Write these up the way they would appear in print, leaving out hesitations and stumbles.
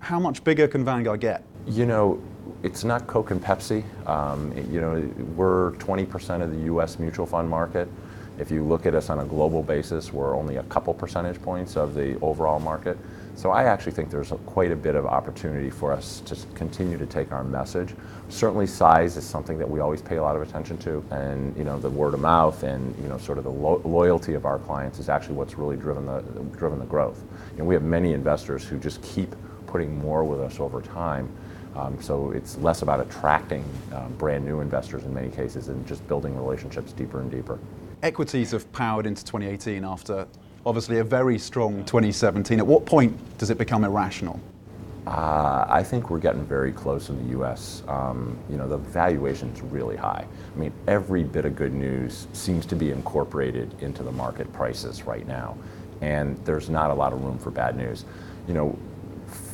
How much bigger can Vanguard get? You know, it's not Coke and Pepsi. We're 20% of the U.S. mutual fund market. If you look at us on a global basis, we're only a couple percentage points of the overall market. So I actually think there's quite a bit of opportunity for us to continue to take our message. Certainly size is something that we always pay a lot of attention to, and the word of mouth and sort of the loyalty of our clients is actually what's really driven the growth. We have many investors who just keep putting more with us over time. So it's less about attracting brand new investors in many cases and just building relationships deeper and deeper. Equities have powered into 2018 after obviously a very strong 2017. At what point does it become irrational? I think we're getting very close in the U.S. The valuation's really high. I mean, every bit of good news seems to be incorporated into the market prices right now, and there's not a lot of room for bad news.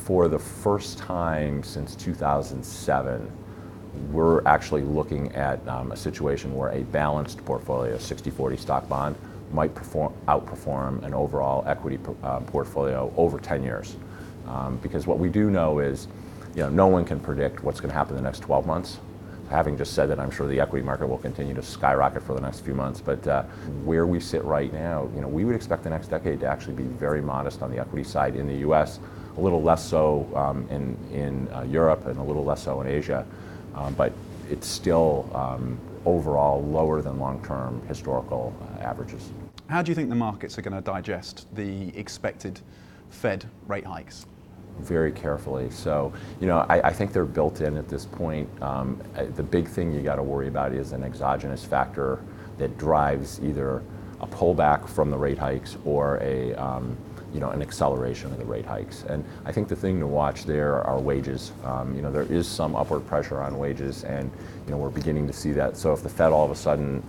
For the first time since 2007, we're actually looking at a situation where a balanced portfolio, 60-40 stock bond, might outperform an overall equity portfolio over 10 years. Because what we do know is, no one can predict what's going to happen in the next 12 months. Having just said that, I'm sure the equity market will continue to skyrocket for the next few months, but where we sit right now, we would expect the next decade to actually be very modest on the equity side in the U.S., a little less so in Europe and a little less so in Asia, but it's still overall lower than long-term historical averages. How do you think the markets are going to digest the expected Fed rate hikes? Very carefully. So, I think they're built in at this point. The big thing you got to worry about is an exogenous factor that drives either a pullback from the rate hikes or an acceleration of the rate hikes. And I think the thing to watch there are wages. There is some upward pressure on wages, and we're beginning to see that. So if the Fed all of a sudden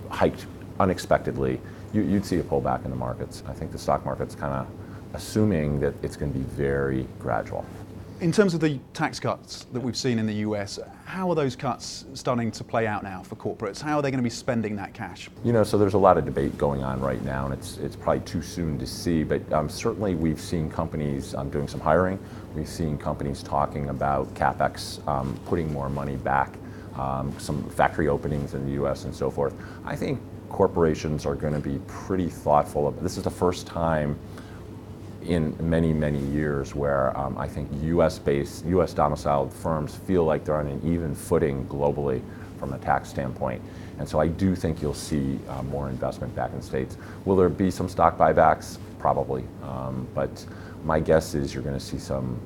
hiked unexpectedly, you'd see a pullback in the markets. I think the stock market's kind of assuming that it's going to be very gradual. In terms of the tax cuts that we've seen in the US, how are those cuts starting to play out now for corporates? How are they going to be spending that cash? So there's a lot of debate going on right now, and it's probably too soon to see, but certainly we've seen companies doing some hiring. We've seen companies talking about CapEx, putting more money back, some factory openings in the US and so forth. I think corporations are going to be pretty thoughtful. This is the first time in many, many years where I think US-based, US domiciled firms feel like they're on an even footing globally from a tax standpoint. And so I do think you'll see more investment back in states. Will there be some stock buybacks? Probably. But my guess is you're going to see some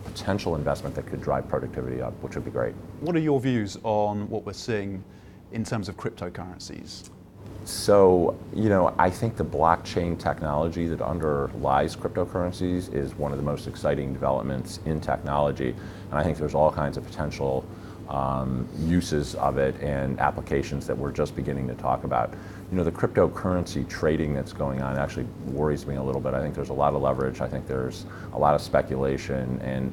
potential investment that could drive productivity up, which would be great. What are your views on what we're seeing in terms of cryptocurrencies? So, I think the blockchain technology that underlies cryptocurrencies is one of the most exciting developments in technology. And I think there's all kinds of potential uses of it and applications that we're just beginning to talk about. The cryptocurrency trading that's going on actually worries me a little bit. I think there's a lot of leverage. I think there's a lot of speculation. And,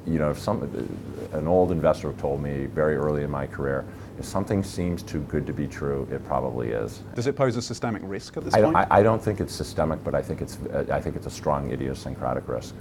if an old investor told me very early in my career, if something seems too good to be true, it probably is. Does it pose a systemic risk at this point? I don't think it's systemic, but I think it's a strong idiosyncratic risk.